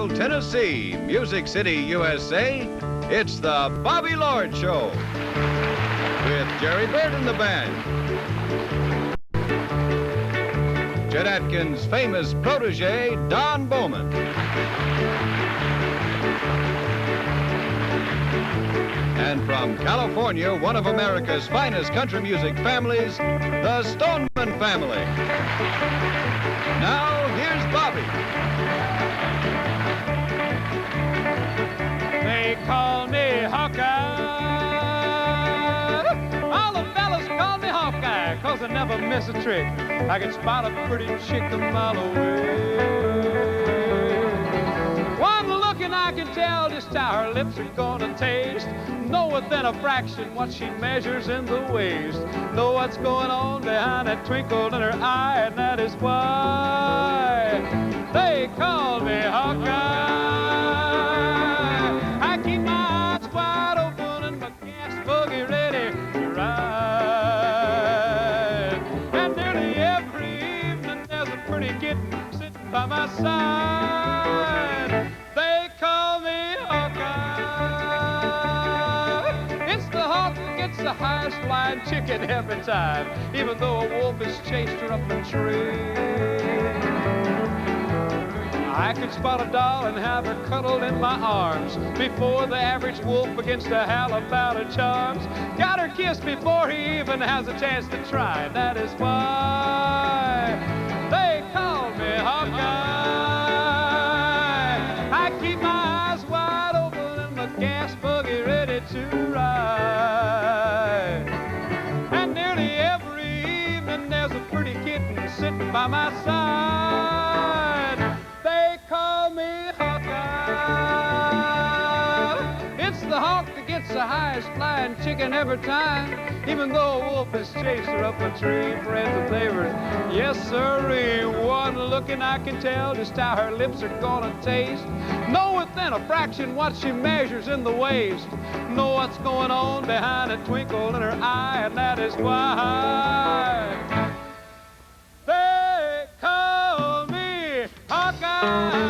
Nashville, Tennessee, Music City, USA, it's the Bobby Lord Show with Jerry Bird in the band. Chet Atkins' famous protege, Don Bowman. And from California, one of America's finest country music families, the Stoneman family. Now, here's Bobby. They call me Hawkeye. All the fellas call me Hawkeye, 'cause I never miss a trick. I can spot a pretty chick a mile away. One look and I can tell just how her lips are gonna taste. Know within a fraction what she measures in the waist. Know what's going on behind that twinkle in her eye, and that is why they call me Hawkeye. I keep my eyes wide open and my gas buggy ready to ride. And nearly every evening there's a pretty kitten sitting by my side. They call me Hawkeye. It's the hawk that gets the highest flying chicken every time, even though a wolf has chased her up the tree. I could spot a doll and have her cuddled in my arms before the average wolf begins to howl about her charms. Got her kissed before he even has a chance to try. That is why they call me Hawkeye. I keep my eyes wide open and my gas buggy ready to ride. And nearly every evening there's a pretty kitten sitting by my side. They call me Hawkeye. It's the hawk that gets the highest flying chicken every time, even though a wolf has chased her up a tree. Friends and neighbors, yes sirree, one look and I can tell just how her lips are gonna taste. Know within a fraction what she measures in the waist. Know what's going on behind a twinkle in her eye, and that is why they call me Hawkeye.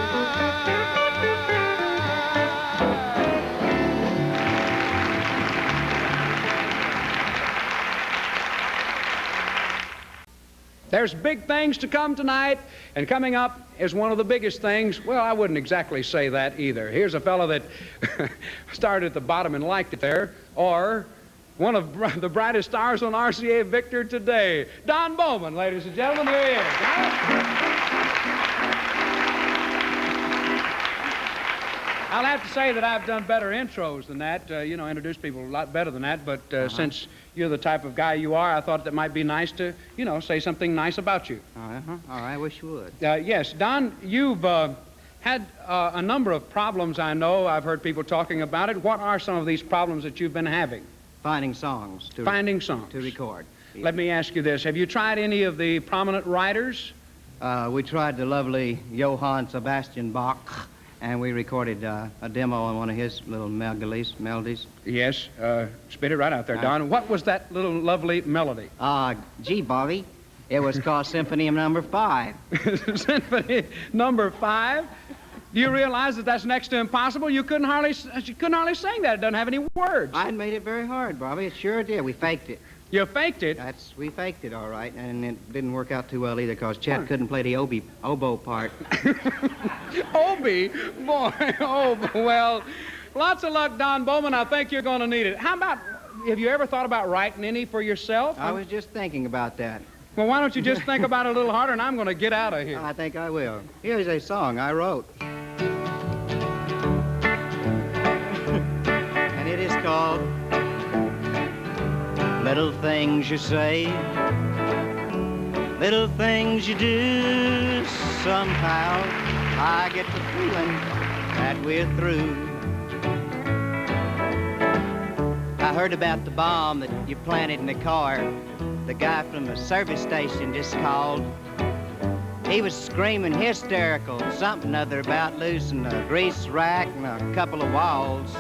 There's big things to come tonight, and coming up is one of the biggest things. Well, I wouldn't exactly say that either. Here's a fellow that started at the bottom and liked it there, or one of the brightest stars on RCA Victor today, Don Bowman, ladies and gentlemen. Here he is. I'll have to say that I've done better intros than that, introduce people a lot better than that, but since you're the type of guy you are, I thought that might be nice to, say something nice about you. All right, I wish you would. Yes, Don, you've had a number of problems, I know. I've heard people talking about it. What are some of these problems that you've been having? Finding songs. To record. Yeah. Let me ask you this. Have you tried any of the prominent writers? We tried the lovely Johann Sebastian Bach, and we recorded a demo on one of his little melodies. Yes, spit it right out there, Don. What was that little lovely melody? Gee, Bobby, it was called Symphony Number 5. Symphony Number 5? Do you realize that that's next to impossible? You couldn't hardly sing that. It doesn't have any words. I made it very hard, Bobby. It sure did. We faked it. You faked it? We faked it, all right, and it didn't work out too well either, because Chet couldn't play the oboe part. Obie? Boy, well, lots of luck, Don Bowman. I think you're going to need it. How about, have you ever thought about writing any for yourself? I was just thinking about that. Well, why don't you just think about it a little harder, and I'm going to get out of here. I think I will. Here's a song I wrote. And it is called Little Things You Say, Little Things You Do. Somehow I get the feeling that we're through. I heard about the bomb that you planted in the car. The guy from the service station just called. He was screaming hysterical, something other about losing a grease rack and a couple of walls.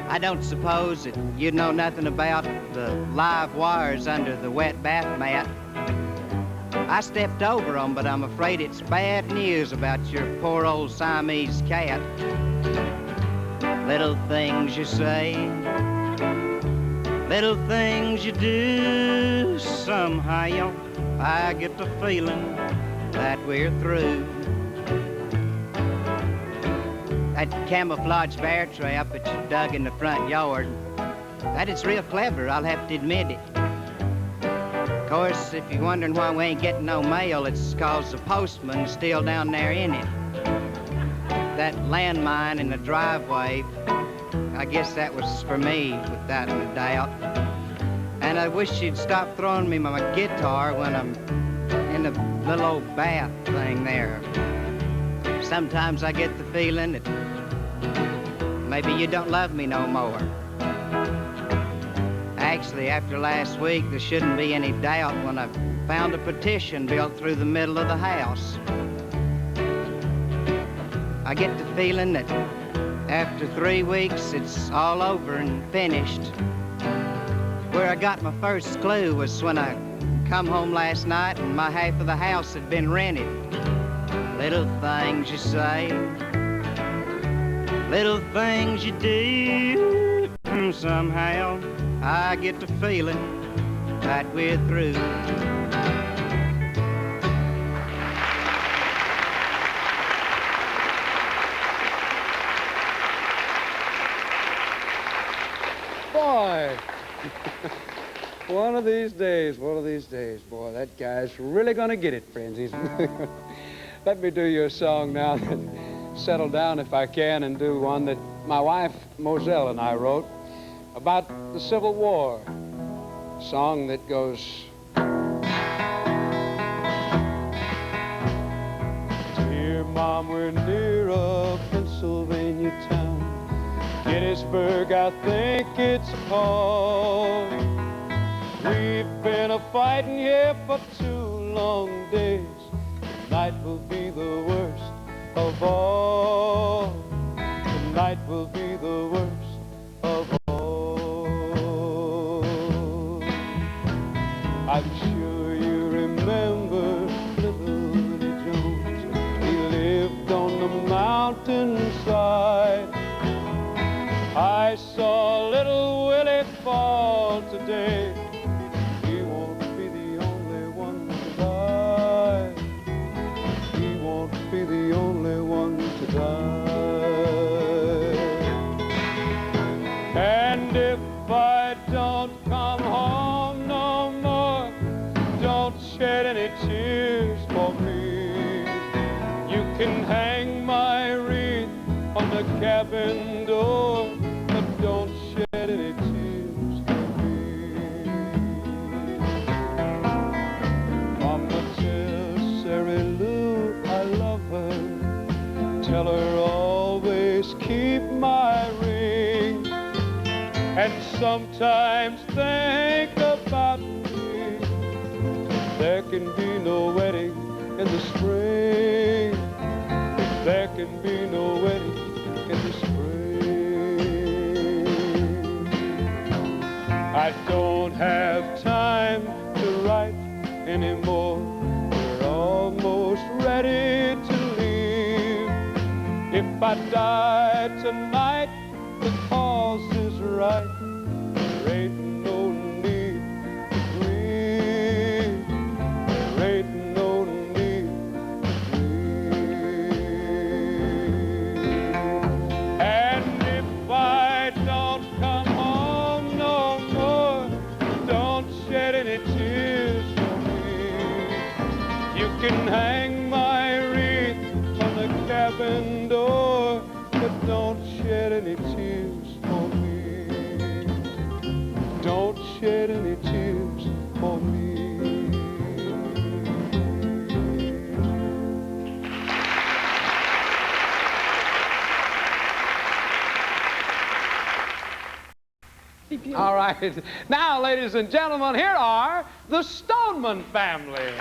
I don't suppose that you know nothing about the live wires under the wet bath mat. I stepped over 'em, but I'm afraid it's bad news about your poor old Siamese cat. Little things you say, little things you do, somehow I get the feeling that we're through. That camouflage bear trap that you dug in the front yard, that is real clever, I'll have to admit it. Of course, if you're wondering why we ain't getting no mail, it's 'cause the postman's still down there in it. That landmine in the driveway, I guess that was for me, without a doubt. And I wish you'd stop throwing me my guitar when I'm in the little old bath thing there. Sometimes I get the feeling that maybe you don't love me no more. Actually, after last week, there shouldn't be any doubt when I found a petition built through the middle of the house. I get the feeling that after 3 weeks, it's all over and finished. Where I got my first clue was when I come home last night and my half of the house had been rented. Little things you say, little things you do, somehow I get the feeling that we're through. Boy, one of these days, boy, that guy's really gonna get it, friends. Let me do you a song now that settle down if I can and do one that my wife Moselle and I wrote about the Civil War. A song that goes, Dear Mom, we're near a Pennsylvania town, Gettysburg, I think it's called. We've been a-fighting here for 2 long days. Tonight will be the worst of all. Tonight will be the worst of all. I'm sure you remember little Willie Jones. He lived on the mountainside. I saw little Willie fall today. He won't be the only one to die. He won't be the only one to die. And if I don't come home no more, don't shed any tears for me. You can hang my wreath on the cabin door, but don't shed any tears for me. Mama, tell Sarah Lou I love her. Tell her always keep my ring, and sometimes think about me. There can be no wedding in the spring. There can be no wedding in the spring. I don't have time to write anymore. We're almost ready to leave. If I die tonight, the cause is right. There ain't no need to grieve. There ain't no need to grieve. And if I don't come home no more, don't shed any tears for me. You can hang my wreath on the cabin door, but don't shed any tears for me. Don't shed any tears for me. All right. Now, ladies and gentlemen, here are the Stoneman family.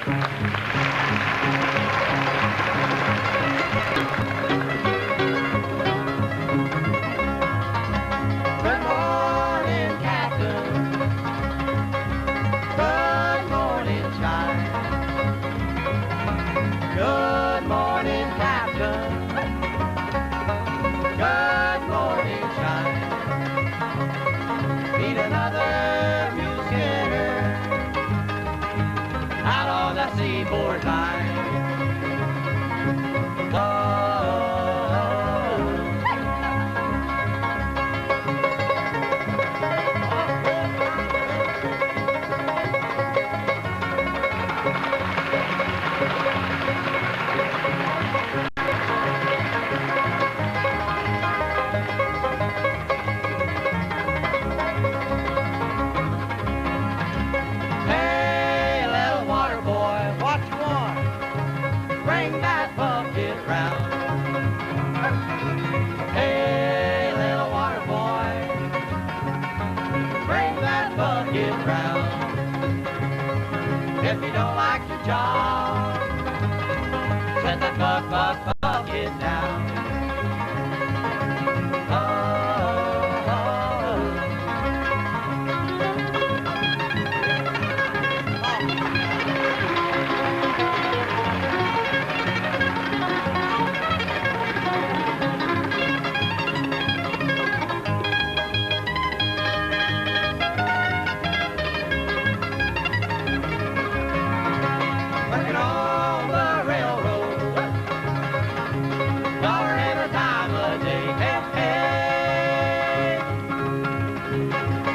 Good morning, Captain. Good morning, child. on that seaboard line. Hey, little water boy, what you want? Bring that bucket round. Hey, little water boy, bring that bucket round. If you don't like your job, set that bucket down. Working on the railroad, dollar every time a day. Hey, hey.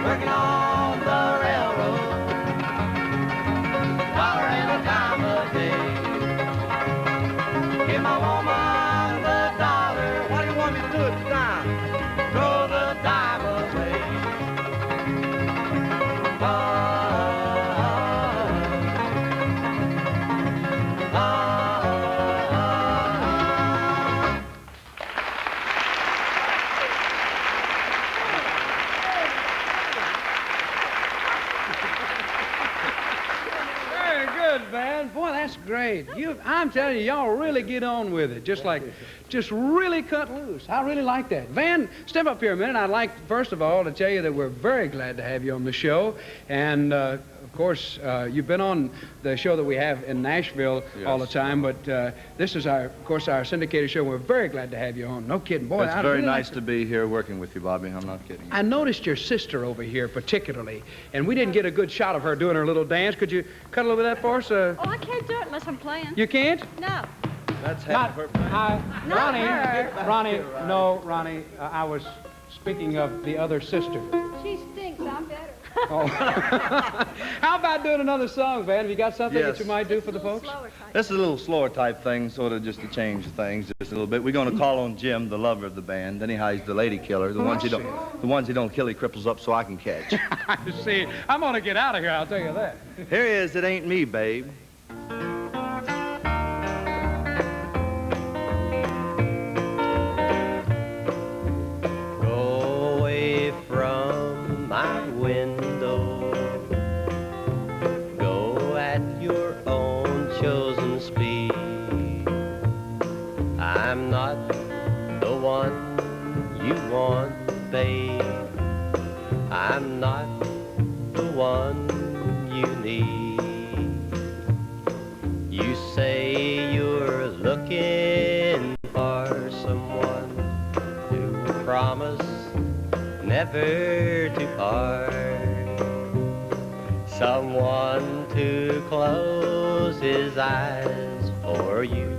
Working on the railroad, dollar every time a day. Give my woman the dollar. What do you want me to do at the dime? Throw the dime away. Very good, man. Boy, that's great. I'm telling you, y'all really get on with it. Just really cut loose. I really like that. Van, step up here a minute. I'd like, first of all, to tell you that we're very glad to have you on the show. And, of course, you've been on the show that we have in Nashville all the time, but this is, of course, our syndicated show. We're very glad to have you on. No kidding. Boy, It's very nice to be here working with you, Bobby. I'm not kidding. I noticed your sister over here particularly, and we didn't get a good shot of her doing her little dance. Could you cut a little bit of that for us? Oh, I can't do it unless I'm playing. You can't? No. That's Not half her. Not Ronnie, her. Ronnie, I was speaking of the other sister. She stinks. I'm better. Oh. How about doing another song, Van? Have you got something that Yes. you might do for the folks? Slower type. This is a little slower type thing, sort of just to change things just a little bit. We're going to call on Jim, the lover of the band. Anyhow, he's the lady killer. The ones he don't kill, he cripples up so I can catch. I see. I'm gonna get out of here. I'll tell you that. Here he is. It ain't me, babe. Go away from my window. Go at your own chosen speed. I'm not the one you want, babe. I'm not the one you need. You say you're looking for someone to promise never to part, someone to close his eyes for you,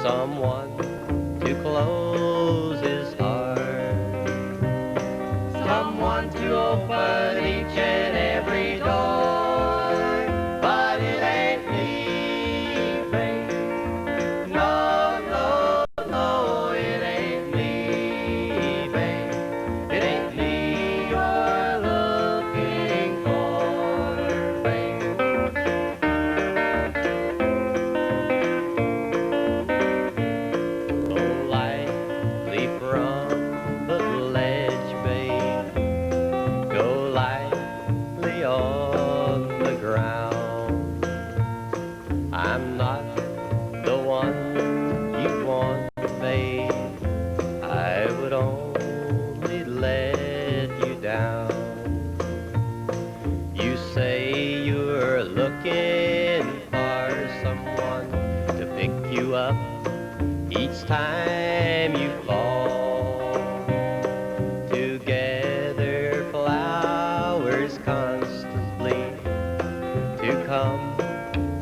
someone to close his heart, someone to open each and every door, but it ain't me, babe. No, no, no, it ain't me, babe. It ain't me you're looking for, babe. Go lightly from the ledge, babe. Go lightly on the ground. I'm not the one you want, babe. I would only let you down. You say you're looking for someone to pick you up each time you fall. To gather flowers constantly, to come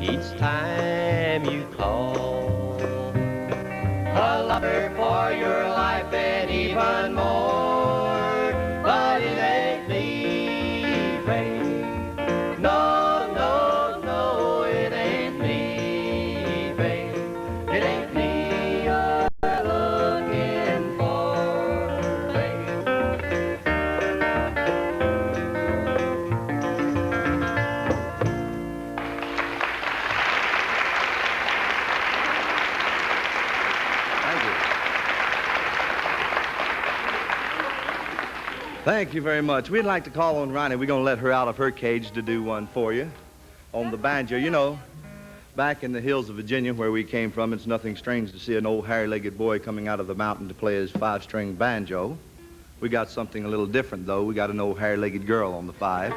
each time you call. A lover for your life and even more, but it ain't me, babe. No, no, no, it ain't me, babe. It ain't me you're looking for, babe. Thank you very much. We'd like to call on Ronnie. We're going to let her out of her cage to do one for you on the banjo. You know, back in the hills of Virginia where we came from, it's nothing strange to see an old hairy-legged boy coming out of the mountain to play his 5-string banjo. We got something a little different, though. We got an old hairy-legged girl on the 5.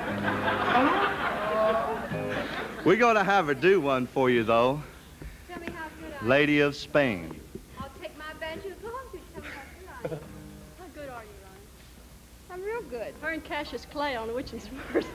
We're going to have her do one for you, though. Tell me how good I am. Lady of Spain. I'll take my banjo to home to tell me how good I am. How good are you, Ronnie? I'm real good. Her and Cassius Clay on which is worse.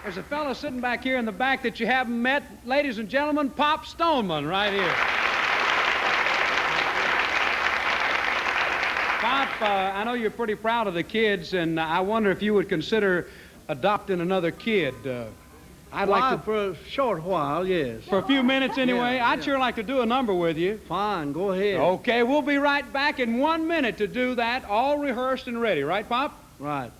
There's a fellow sitting back here in the back that you haven't met. Ladies and gentlemen, Pop Stoneman right here. Pop, I know you're pretty proud of the kids, and I wonder if you would consider adopting another kid. I'd like to... For a short while, yes. For a few minutes anyway? Yeah, I'd sure like to do a number with you. Fine, go ahead. Okay, we'll be right back in 1 minute to do that, all rehearsed and ready. Right, Pop? Right.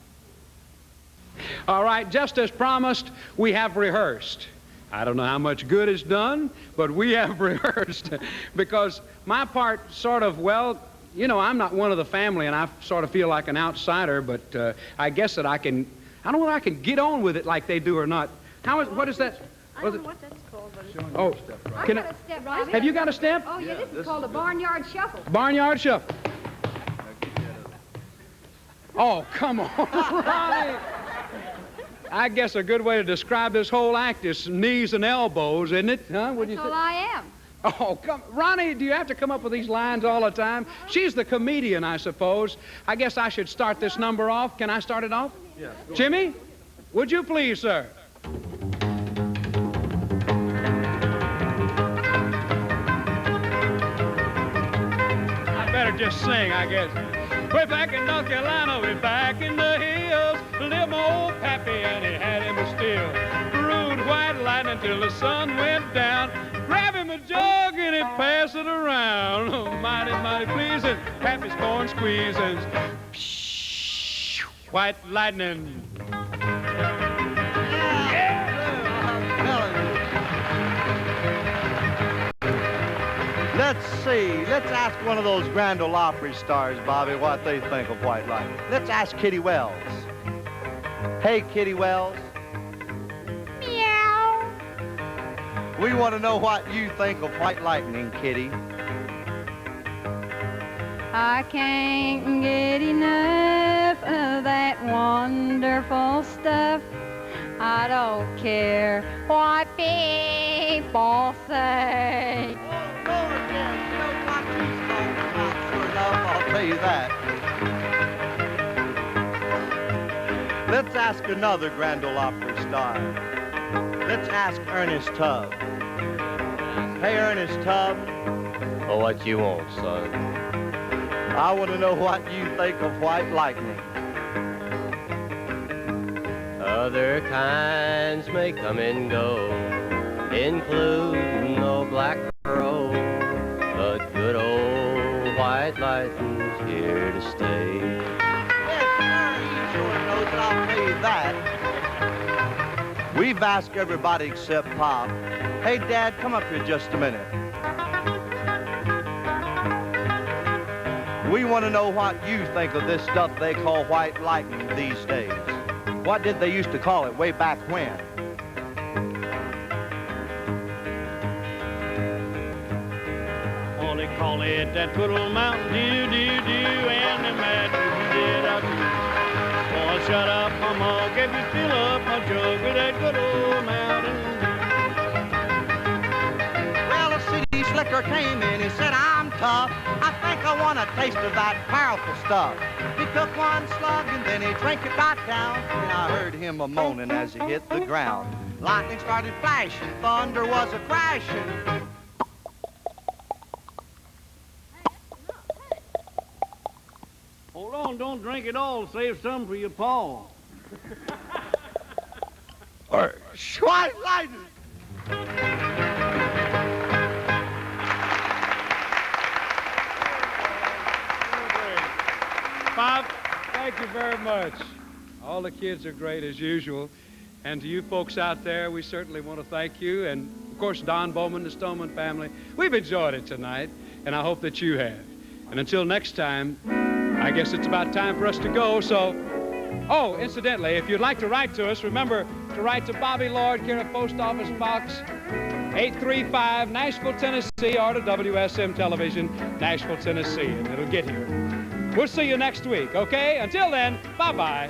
All right, just as promised, we have rehearsed. I don't know how much good is done, but we have rehearsed because my part sort of, well, you know, I'm not one of the family and I sort of feel like an outsider, but I guess that I don't know whether I can get on with it like they do or not. What is that? I don't know what that's called, but it's... Oh, I can got a step, Robbie. have you got a step? Oh, yeah, this is called a barnyard shuffle. Barnyard shuffle. Oh, come on, Ronnie. I guess a good way to describe this whole act is knees and elbows, isn't it? Huh? What do you That's all think? I am. Oh, come, Ronnie, do you have to come up with these lines all the time? She's the comedian, I suppose. I guess I should start this number off. Can I start it off? Yeah. Jimmy, would you please, sir? I better just sing, I guess. We're back in North Carolina, we're back in the hills. Lived my old pappy and he had him a still. Rude white lightning till the sun went down. Grab him a jug and he pass it around. Oh, mighty, mighty pleasing. Happy's corn squeezing. White lightning. Let's see. Let's ask one of those Grand Ole Opry stars, Bobby, what they think of White Lightning. Let's ask Kitty Wells. Hey, Kitty Wells. Meow. We want to know what you think of White Lightning, Kitty. I can't get enough of that wonderful stuff. I don't care what people say. Oh, Lord, yes, you know what he's talking about, sure enough, I'll tell you that. Let's ask another Grand Ole Opry star. Let's ask Ernest Tubb. Hey, Ernest Tubb. Oh, what you want, son? I want to know what you think of White Lightning. Other kinds may come and go, including old Black Crow, but good old White Lightning's here to stay. Yes, sir, he sure knows it, I'll tell you that. We've asked everybody except Pop. Hey, Dad, come up here just a minute. We want to know what you think of this stuff they call White Lightning these days. What did they used to call it way back when? Oh, they call it that good old Mountain Dew, Dew, Dew, and the magic did I do. Oh, shut up, Mama, get me fill up my jug with that good old Mountain Dew. Well, a city slicker came in, he said, I'm tough. I think I want a taste of that powerful stuff. He took one slug and then he drank it right down. And I heard him a-moaning as he hit the ground. Lightning started flashing, thunder was a-crashing. Hold on, don't drink it all. Save some for your paw. White Lightning! Bob, thank you very much. All the kids are great as usual. And to you folks out there, we certainly want to thank you. And, of course, Don Bowman, the Stoneman family. We've enjoyed it tonight, and I hope that you have. And until next time, I guess it's about time for us to go. So, oh, incidentally, if you'd like to write to us, remember to write to Bobby Lord, care of Post Office Box 835, Nashville, Tennessee, or to WSM Television, Nashville, Tennessee, and it'll get here. We'll see you next week, okay? Until then, bye-bye.